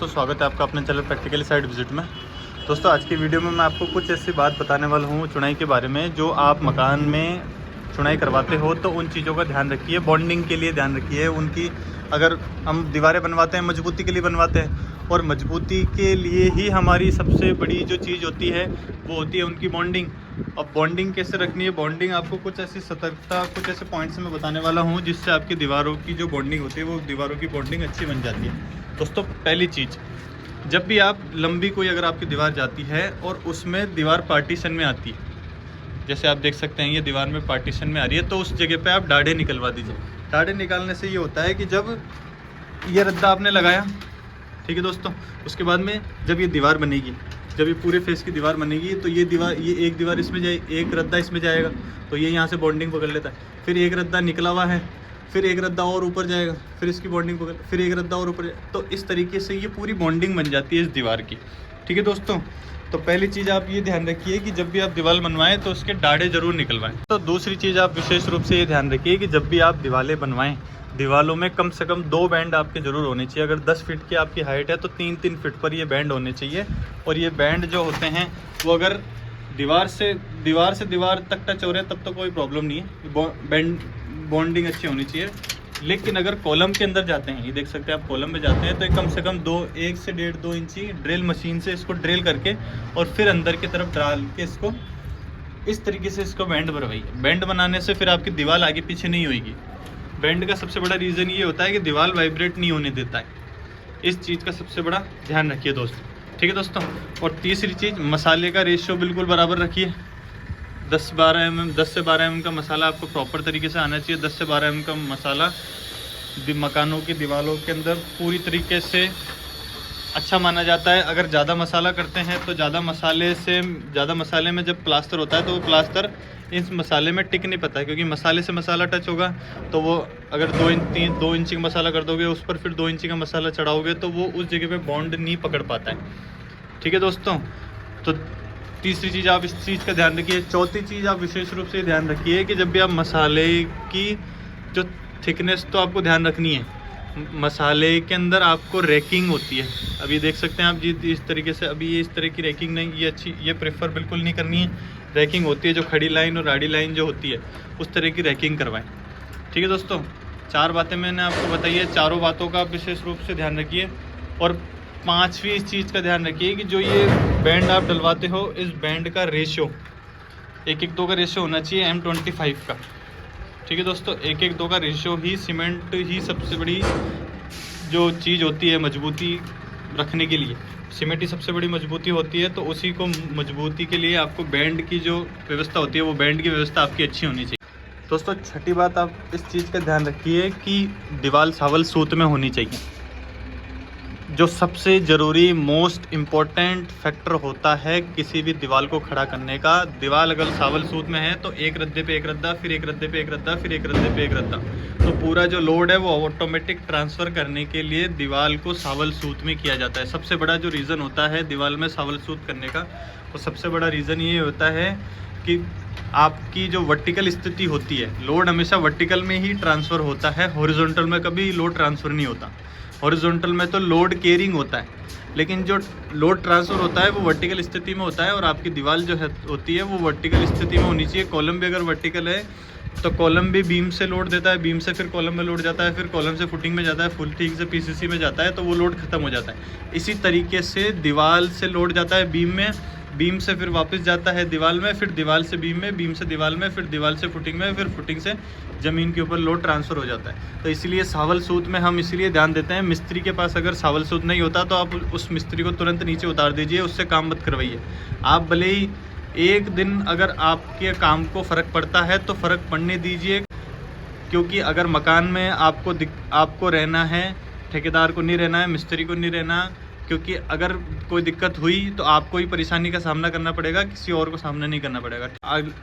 दोस्तों, स्वागत है आपका अपने चैनल प्रैक्टिकली साइड विजिट में। दोस्तों, आज की वीडियो में मैं आपको कुछ ऐसी बात बताने वाला हूँ चुनाई के बारे में। जो आप मकान में चुनाई करवाते हो तो उन चीज़ों का ध्यान रखिए, बॉन्डिंग के लिए ध्यान रखिए उनकी। अगर हम दीवारें बनवाते हैं मजबूती के लिए बनवाते हैं, और मजबूती के लिए ही हमारी सबसे बड़ी जो चीज़ होती है वो होती है उनकी बॉन्डिंग। अब बॉन्डिंग कैसे रखनी है, बॉन्डिंग आपको कुछ ऐसी सतर्कता, कुछ ऐसे पॉइंट्स मैं बताने वाला हूँ जिससे आपकी दीवारों की जो बॉन्डिंग होती है वो दीवारों की बॉन्डिंग अच्छी बन जाती है। दोस्तों, पहली चीज़, जब भी आप लंबी कोई अगर आपकी दीवार जाती है और उसमें दीवार पार्टीशन में आती है, जैसे आप देख सकते हैं ये दीवार में पार्टीशन में आ रही है, तो उस जगह पे आप डाढ़े निकलवा दीजिए। डाढ़े निकालने से ये होता है कि जब ये रद्दा आपने लगाया, ठीक है दोस्तों, उसके बाद में जब ये दीवार बनेगी, जब ये पूरे फेस की दीवार बनेगी, तो ये एक दीवार इसमें जाए, एक रद्दा इसमें जाएगा, तो ये यहाँ से बॉन्डिंग पकड़ लेता है। फिर एक रद्दा निकला हुआ है, फिर एक रद्दा और ऊपर जाएगा, फिर इसकी बॉन्डिंग पकड़, फिर एक रद्दा और ऊपर, तो इस तरीके से ये पूरी बॉन्डिंग बन जाती है इस दीवार की। ठीक है दोस्तों, तो पहली चीज़ आप ये ध्यान रखिए कि जब भी आप दीवार बनवाएं तो उसके डाढ़े ज़रूर निकलवाएं। तो दूसरी चीज़ आप विशेष रूप से ये ध्यान रखिए कि जब भी आप दीवारें बनवाएं, दीवारों में कम से कम 2 बैंड आपके ज़रूर होने चाहिए। अगर 10 फीट की आपकी हाइट है तो 3-3 फीट पर ये बैंड होने चाहिए। और ये बैंड जो होते हैं वो अगर दीवार से दीवार तक टच हो रहे हैं तब तो कोई प्रॉब्लम नहीं है, बॉन्डिंग अच्छी होनी चाहिए। लेकिन अगर कॉलम के अंदर जाते हैं, ये देख सकते हैं आप, कॉलम में जाते हैं, तो कम से कम 1 से 1.5-2 इंची ड्रिल मशीन से इसको ड्रिल करके और फिर अंदर की तरफ डाल के इसको इस तरीके से इसको बैंड बनवाइए। बैंड बनाने से फिर आपकी दीवार आगे पीछे नहीं होगी। बैंड का सबसे बड़ा रीज़न ये होता है कि दीवार वाइब्रेट नहीं होने देता है। इस चीज़ का सबसे बड़ा ध्यान रखिए दोस्तों। ठीक है दोस्तों, और तीसरी चीज़, मसाले का रेशियो बिल्कुल बराबर रखिए। 10 से 12 mm का मसाला आपको प्रॉपर तरीके से आना चाहिए। 10 से 12 mm का मसाला मकानों की दीवारों के अंदर पूरी तरीके से अच्छा माना जाता है। अगर ज़्यादा मसाला करते हैं तो ज़्यादा मसाले में जब प्लास्टर होता है तो वो प्लास्टर इस मसाले में टिक नहीं पाता है, क्योंकि मसाले से मसाला टच होगा तो वो अगर 2 इंची का मसाला कर दोगे, उस पर फिर 2 इंची का मसाला चढ़ाओगे तो वो उस जगह पे बॉन्ड नहीं पकड़ पाता है। ठीक है दोस्तों, तो तीसरी चीज़ आप इस चीज़ का ध्यान रखिए। चौथी चीज़ आप विशेष रूप से ध्यान रखिए कि जब भी आप मसाले की जो थिकनेस, तो आपको ध्यान रखनी है, मसाले के अंदर आपको रैकिंग होती है। अभी देख सकते हैं आप जी, इस तरीके से, अभी ये इस तरह की रैकिंग नहीं, ये अच्छी, ये प्रेफर बिल्कुल नहीं करनी है। रैकिंग होती है जो खड़ी लाइन और आड़ी लाइन जो होती है, उस तरह की रैकिंग करवाएं। ठीक है दोस्तों, 4 बातें मैंने आपको बताई है, चारों बातों का आप विशेष रूप से ध्यान रखिए। और 5वीं इस चीज़ का ध्यान रखिए कि जो ये बैंड आप डलवाते हो, इस बैंड का रेशियो 1:2 का रेशियो होना चाहिए M25 का। ठीक है दोस्तों, 1:2 का रेशियो ही सीमेंट ही सबसे बड़ी जो चीज़ होती है मजबूती रखने के लिए, सीमेंट ही सबसे बड़ी मजबूती होती है। तो उसी को मजबूती के लिए आपको बैंड की जो व्यवस्था होती है, वो बैंड की व्यवस्था आपकी अच्छी होनी चाहिए। दोस्तों, छठी बात आप इस चीज़ का ध्यान रखिए कि दीवार सावल सूत में होनी चाहिए। जो सबसे ज़रूरी मोस्ट इम्पोर्टेंट फैक्टर होता है किसी भी दीवार को खड़ा करने का, दीवार अगर सावल सूत में है तो एक रद्दे पे एक रद्दा, फिर एक रद्दे पे एक रद्दा, फिर एक रद्दे पे एक रद्दा, तो पूरा जो लोड है वो ऑटोमेटिक ट्रांसफ़र करने के लिए दीवार को सावल सूत में किया जाता है। सबसे बड़ा जो रीज़न होता है दीवार में सावल सूत करने का, वो सबसे बड़ा रीज़न ये होता है कि आपकी जो वर्टिकल स्थिति होती है, लोड हमेशा वर्टिकल में ही ट्रांसफ़र होता है, हॉरिजॉन्टल में कभी लोड ट्रांसफ़र नहीं होता। हॉरिजॉन्टल में तो लोड केयरिंग होता है, लेकिन जो लोड ट्रांसफ़र होता है वो वर्टिकल स्थिति में होता है। और आपकी दीवार जो है होती है वो वर्टिकल स्थिति में होनी चाहिए। कॉलम भी अगर वर्टिकल है तो कॉलम भी बीम से लोड देता है, बीम से फिर कॉलम में लोड जाता है, फिर कॉलम से फुटिंग में जाता है, फुटिंग से पीसीसी में जाता है, तो वो लोड ख़त्म हो जाता है। इसी तरीके से दीवार से लोड जाता है बीम में, बीम से फिर वापस जाता है दीवार में, फिर दीवार से बीम में, बीम से दीवार में, फिर दीवार से फुटिंग में, फिर फुटिंग से ज़मीन के ऊपर लोड ट्रांसफ़र हो जाता है। तो इसलिए सावल सूत में हम इसलिए ध्यान देते हैं। मिस्त्री के पास अगर सावल सूत नहीं होता तो आप उस मिस्त्री को तुरंत नीचे उतार दीजिए, उससे काम मत करवाइए। आप भले ही एक दिन अगर आपके काम को फ़र्क पड़ता है तो फ़र्क पड़ने दीजिए, क्योंकि अगर मकान में आपको रहना है, ठेकेदार को नहीं रहना है, मिस्त्री को नहीं रहना, क्योंकि अगर कोई दिक्कत हुई तो आपको ही परेशानी का सामना करना पड़ेगा, किसी और को सामना नहीं करना पड़ेगा।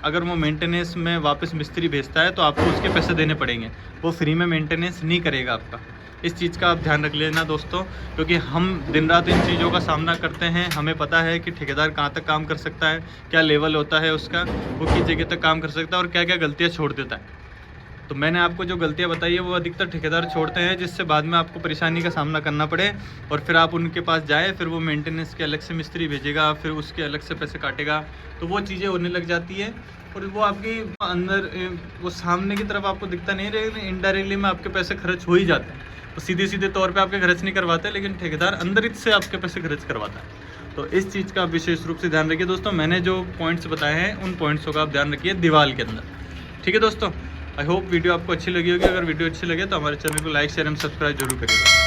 अगर वो मेंटेनेंस में वापस मिस्त्री भेजता है तो आपको उसके पैसे देने पड़ेंगे, वो फ्री में मेंटेनेंस नहीं करेगा आपका। इस चीज़ का आप ध्यान रख लेना दोस्तों, क्योंकि हम दिन रात इन चीज़ों का सामना करते हैं। हमें पता है कि ठेकेदार कहाँ तक काम कर सकता है, क्या लेवल होता है उसका, वो किस जगह तक काम कर सकता है और क्या क्या गलतियाँ छोड़ देता है। तो मैंने आपको जो गलतियां बताई है वो अधिकतर ठेकेदार छोड़ते हैं, जिससे बाद में आपको परेशानी का सामना करना पड़े और फिर आप उनके पास जाए, फिर वो मेंटेनेंस के अलग से मिस्त्री भेजेगा, फिर उसके अलग से पैसे काटेगा, तो वो चीज़ें होने लग जाती है और वो आपकी अंदर वो सामने की तरफ आपको दिखता नहीं है, लेकिन इनडायरेक्टली में आपके पैसे खर्च हो ही जाते हैं। तो सीधे सीधे तौर पे आपके खर्च नहीं करवाते, लेकिन ठेकेदार अंदर से आपके पैसे खर्च करवाता है। तो इस चीज़ का विशेष रूप से ध्यान रखिए दोस्तों। मैंने जो पॉइंट्स बताए हैं उन पॉइंट्सों का आप ध्यान रखिए दीवार के अंदर। ठीक है दोस्तों, आई होप वीडियो आपको अच्छी लगी होगी। अगर वीडियो अच्छी लगे तो हमारे चैनल को लाइक शेयर एंड सब्सक्राइब जरूर करिएगा।